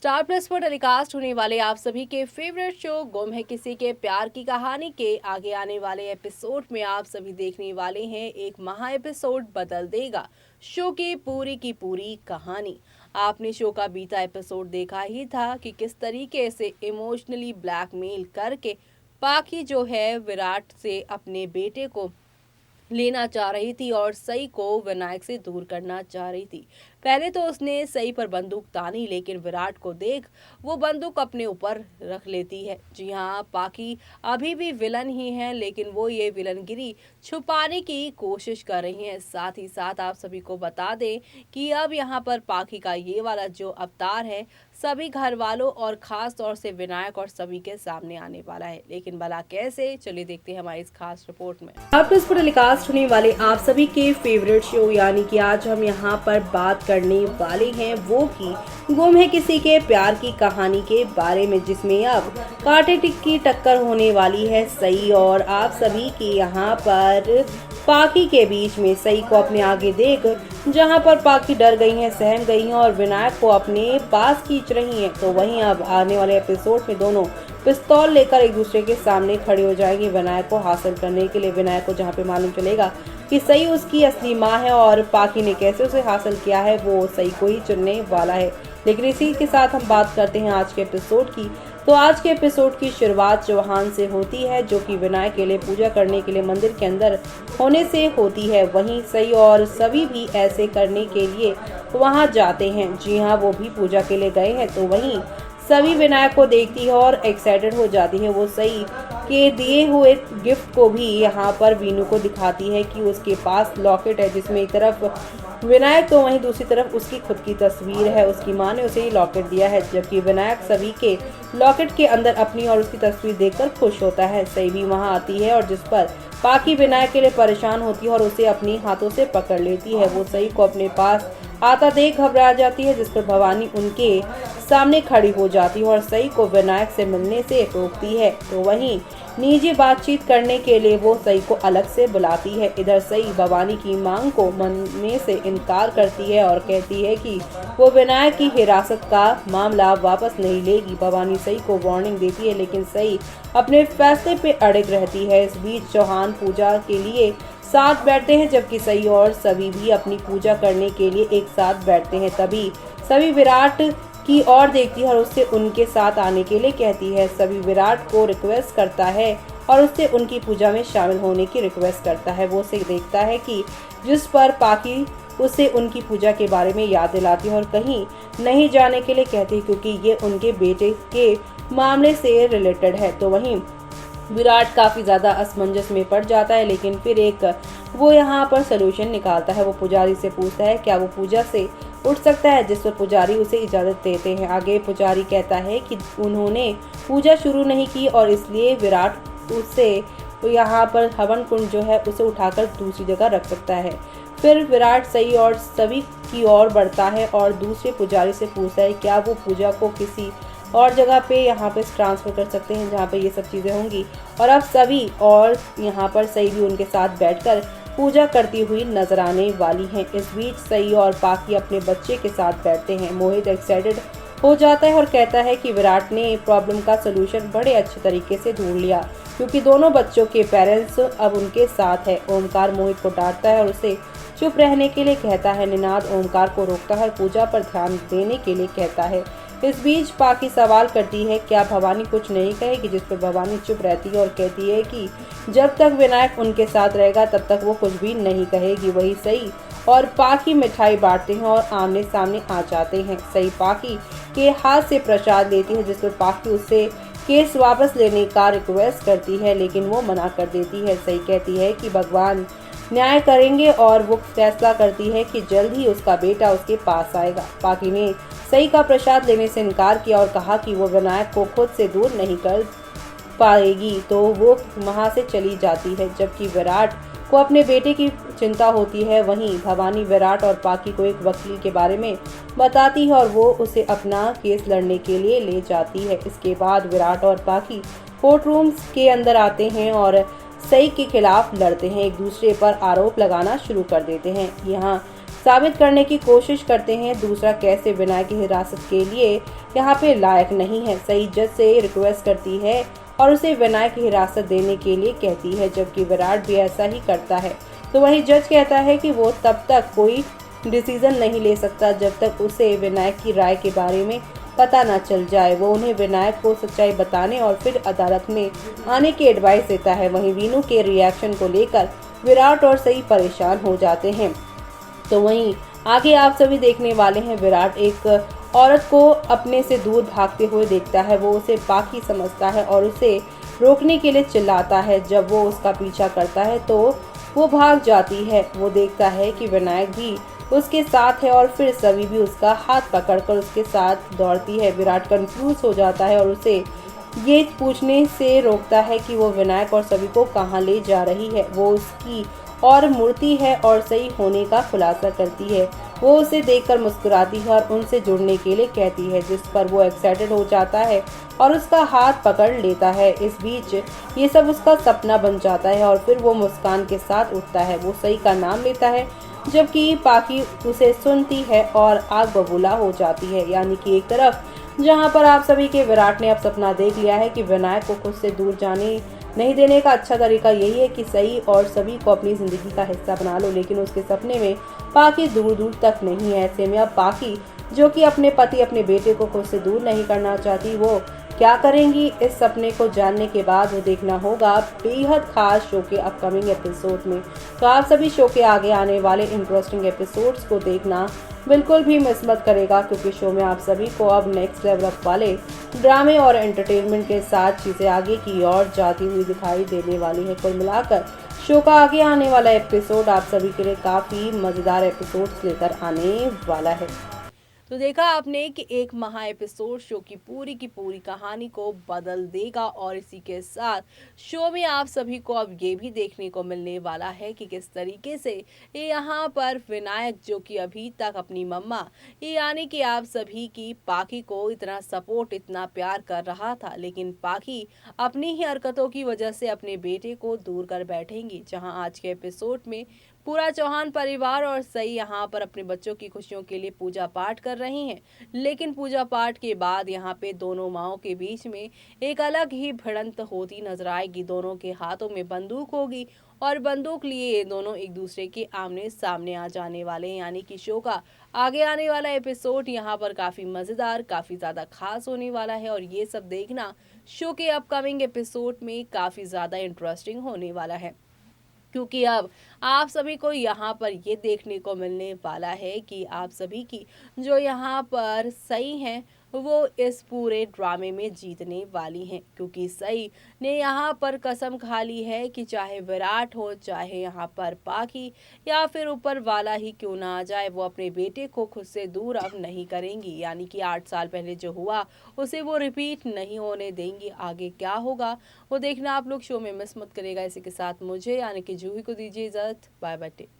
Star plus पर telecast होने वाले आप सभी के फेवरेट शो गुम है किसी के प्यार की कहानी के आगे आने वाले एपिसोड में आप सभी देखने वाले हैं एक महा एपिसोड बदल देगा शो की पूरी कहानी। आपने शो का बीता एपिसोड देखा ही था कि किस तरीके से इमोशनली ब्लैकमेल करके पाखी जो है विराट से अपने बेटे को लेना चाह रही थी और सई को विनायक से दूर करना चाह रही थी। पहले तो उसने सई पर बंदूक तानी, लेकिन विराट को देख वो बंदूक अपने ऊपर रख लेती है। जी हाँ, पाखी अभी भी विलन ही है, लेकिन वो ये विलनगिरी छुपाने की कोशिश कर रही है। साथ ही साथ आप सभी को बता दें कि अब यहाँ पर पाखी का ये वाला जो अवतार है सभी घर वालों और खास तौर से विनायक और सभी के सामने आने वाला है। लेकिन भला कैसे, चलिए देखते हैं हमारी इस खास रिपोर्ट में। आप इस पर टेलीकास्ट होने वाले आप सभी के फेवरेट शो यानी कि आज हम यहाँ पर बात करने वाले हैं वो कि गुम है किसी के प्यार की कहानी के बारे में, जिसमें अब कांटे की टक्कर होने वाली है सई और आप सभी की यहाँ पर पाखी के बीच में। सई को अपने आगे देख जहां पर पाखी डर गई हैं, सहम गई हैं और विनायक को अपने पास खींच रही हैं, तो वहीं अब आने वाले एपिसोड में दोनों पिस्तौल लेकर एक दूसरे के सामने खड़े हो जाएंगे विनायक को हासिल करने के लिए। विनायक को जहां पे मालूम चलेगा कि सई उसकी असली माँ है और पाखी ने कैसे उसे हासिल किया है, वो सई को ही चुनने वाला है। लेकिन इसी के साथ हम बात करते हैं आज के एपिसोड की। तो आज के एपिसोड की शुरुआत चौहान से होती है, जो कि विनायक के लिए पूजा करने के लिए मंदिर के अंदर होने से होती है। वहीं सई और सभी भी ऐसे करने के लिए वहां जाते हैं। जी हाँ, वो भी पूजा के लिए गए हैं। तो वहीं सभी विनायक को देखती है और एक्साइटेड हो जाती है। वो सई के दिए हुए गिफ्ट को भी यहाँ पर वीनू को दिखाती है कि उसके पास लॉकेट है, जिसमें एक तरफ विनायक तो वहीं दूसरी तरफ उसकी खुद की तस्वीर है। उसकी माँ ने उसे ये लॉकेट दिया है, जबकि विनायक सभी के लॉकेट के अंदर अपनी और उसकी तस्वीर देखकर खुश होता है। सई भी वहाँ आती है और जिस पर पाखी विनायक के लिए परेशान होती है और उसे अपनी हाथों से पकड़ लेती है। वो सई को अपने पास आता देख घबरा जाती है, जिस पर भवानी उनके सामने खड़ी हो जाती है और सई को विनायक से मिलने से रोकती है। तो वहीं निजी बातचीत करने के लिए वो सई को अलग से बुलाती है। इधर सई भवानी की मांग को मानने से इनकार करती है और कहती है कि वो विनायक की हिरासत का मामला वापस नहीं लेगी। भवानी सई को वार्निंग देती है, लेकिन सई अपने फैसले पे अड़िग रहती है। इस बीच चौहान पूजा के लिए साथ बैठते हैं, जबकि सई और सभी भी अपनी पूजा करने के लिए एक साथ बैठते हैं। तभी सभी विराट की ओर देखती है और उससे उनके साथ आने के लिए कहती है। सभी विराट को रिक्वेस्ट करता है और उससे उनकी पूजा में शामिल होने की रिक्वेस्ट करता है। वो उसे देखता है कि जिस पर पाखी उसे उनकी पूजा के बारे में याद दिलाती है और कहीं नहीं जाने के लिए कहती है, क्योंकि ये उनके बेटे के मामले से रिलेटेड है। तो वहीं विराट काफी ज्यादा असमंजस में पड़ जाता है, लेकिन फिर एक वो यहाँ पर सोल्यूशन निकालता है। वो पुजारी से पूछता है क्या वो पूजा से उठ सकता है, जिस पर पुजारी उसे इजाजत देते हैं। आगे पुजारी कहता है कि उन्होंने पूजा शुरू नहीं की और इसलिए विराट उससे यहाँ पर हवन कुंड जो है उसे उठाकर दूसरी जगह रख सकता है। फिर विराट सई और सभी की ओर बढ़ता है और दूसरे पुजारी से पूछता है क्या वो पूजा को किसी और जगह पे यहाँ पे ट्रांसफर कर सकते हैं जहाँ पे ये सब चीज़ें होंगी। और अब सभी और यहाँ पर सई भी उनके साथ बैठकर पूजा करती हुई नजर आने वाली हैं। इस बीच सई और पाखी अपने बच्चे के साथ बैठते हैं। मोहित एक्साइटेड हो जाता है और कहता है कि विराट ने प्रॉब्लम का सलूशन बड़े अच्छे तरीके से ढूंढ लिया, क्योंकि दोनों बच्चों के पेरेंट्स अब उनके साथ है। ओमकार मोहित को डांटता है और उसे चुप रहने के लिए कहता है। निनाद ओमकार को रोकता है और पूजा पर ध्यान देने के लिए कहता है। इस बीच पाखी सवाल करती है क्या भवानी कुछ नहीं कहेगी, जिस पर भवानी चुप रहती है और कहती है कि जब तक विनायक उनके साथ रहेगा तब तक वो कुछ भी नहीं कहेगी। वही सई और पाखी मिठाई बांटते हैं और आमने सामने आ जाते हैं। सई पाखी के हाथ से प्रसाद लेती है, जिस पर पाखी उससे केस वापस लेने का रिक्वेस्ट करती है, लेकिन वो मना कर देती है। सई कहती है कि भगवान न्याय करेंगे और वो फैसला करती है कि जल्द ही उसका बेटा उसके पास आएगा। पाखी ने सई का प्रसाद लेने से इनकार किया और कहा कि वो विनायक को खुद से दूर नहीं कर पाएगी, तो वो वहां से चली जाती है। जबकि विराट को अपने बेटे की चिंता होती है। वहीं भवानी विराट और पाखी को एक वकील के बारे में बताती है और वो उसे अपना केस लड़ने के लिए ले जाती है। इसके बाद विराट और पाखी कोर्ट रूम के अंदर आते हैं और सई के खिलाफ लड़ते हैं, एक दूसरे पर आरोप लगाना शुरू कर देते हैं। यहाँ साबित करने की कोशिश करते हैं। दूसरा, कैसे विनायक की हिरासत के लिए यहाँ पे लायक नहीं है। सई जज से रिक्वेस्ट करती है और उसे विनायक की हिरासत देने के लिए कहती है, जबकि विराट भी ऐसा ही करता है। तो वही जज कहता है कि वो तब तक कोई डिसीजन नहीं ले सकता जब तक उसे विनायक की राय के बारे में पता न चल जाए। वो उन्हें विनायक को सच्चाई बताने और फिर अदालत में आने की एडवाइस देता है। वहीं वीनू के रिएक्शन को लेकर विराट और सई परेशान हो जाते हैं। तो वहीं आगे आप सभी देखने वाले हैं, विराट एक औरत को अपने से दूर भागते हुए देखता है। वो उसे पाखी समझता है और उसे रोकने के लिए चिल्लाता है। जब वो उसका पीछा करता है तो वो भाग जाती है। वो देखता है कि विनायक भी उसके साथ है और फिर सभी भी उसका हाथ पकड़कर उसके साथ दौड़ती है। विराट कंफ्यूज हो जाता है और उसे ये पूछने से रोकता है कि वो विनायक और सभी को कहाँ ले जा रही है। वो उसकी और मूर्ति है और सही होने का खुलासा करती है। वो उसे देखकर मुस्कुराती है और उनसे जुड़ने के लिए कहती है, जिस पर वो एक्साइटेड हो जाता है और उसका हाथ पकड़ लेता है। इस बीच ये सब उसका सपना बन जाता है और फिर वो मुस्कान के साथ उठता है। वो सही का नाम लेता है, जबकि पाखी उसे सुनती है और आग बबूला हो जाती है। यानी कि एक तरफ जहां पर आप सभी के विराट ने अब सपना देख लिया है कि विनायक को खुद से दूर जाने नहीं देने का अच्छा तरीका यही है कि सही और सभी को अपनी जिंदगी का हिस्सा बना लो, लेकिन उसके सपने में पाखी दूर दूर तक नहीं है। ऐसे में अब पाखी, जो कि अपने पति अपने बेटे को खुद से दूर नहीं करना चाहती, वो क्या करेंगी, इस सपने को जानने के बाद वो देखना होगा बेहद खास शो के अपकमिंग एपिसोड में। तो आप सभी शो के आगे आने वाले इंटरेस्टिंग एपिसोड्स को देखना बिल्कुल भी मिस मत करेगा, क्योंकि शो में आप सभी को अब नेक्स्ट लेवल अप वाले ड्रामे और एंटरटेनमेंट के साथ चीजें आगे की ओर जाती हुई दिखाई देने वाली है। कुल मिलाकर शो का आगे आने वाला एपिसोड आप सभी के लिए काफी मजेदार एपिसोड्स लेकर आने वाला है। तो देखा आपने कि एक महा एपिसोड शो की पूरी कहानी को बदल देगा और इसी के साथ शो में आप सभी को अब ये भी देखने को मिलने वाला है कि किस तरीके से यहाँ पर विनायक, जो कि अभी तक अपनी मम्मा यानी कि आप सभी की पाखी को इतना सपोर्ट, इतना प्यार कर रहा था, लेकिन पाखी अपनी ही हरकतों की वजह से अपने बेटे को दूर कर बैठेंगी। जहां आज के एपिसोड में पूरा चौहान परिवार और सई यहाँ पर अपने बच्चों की खुशियों के लिए पूजा पाठ कर रही हैं, लेकिन पूजा पाठ के बाद यहाँ पे दोनों माओं के बीच में एक अलग ही भिड़ंत होती नजर आएगी। दोनों के हाथों में बंदूक होगी और बंदूक लिए ये दोनों एक दूसरे के आमने सामने आ जाने वाले हैं। यानी कि शो का आगे आने वाला एपिसोड यहाँ पर काफी मजेदार, काफी ज्यादा खास होने वाला है और ये सब देखना शो के अपकमिंग एपिसोड में काफी ज्यादा इंटरेस्टिंग होने वाला है, क्योंकि अब आप सभी को यहाँ पर ये देखने को मिलने वाला है कि आप सभी की जो यहाँ पर सई हैं वो इस पूरे ड्रामे में जीतने वाली हैं, क्योंकि सई ने यहाँ पर कसम खा ली है कि चाहे विराट हो, चाहे यहाँ पर पाखी या फिर ऊपर वाला ही क्यों ना आ जाए, वो अपने बेटे को खुद से दूर अब नहीं करेंगी। यानी कि 8 साल पहले जो हुआ उसे वो रिपीट नहीं होने देंगी। आगे क्या होगा वो देखना आप लोग शो में मिस मत करेगा। इसी के साथ मुझे यानी कि जूही को दीजिए इजाजत। Bye bye.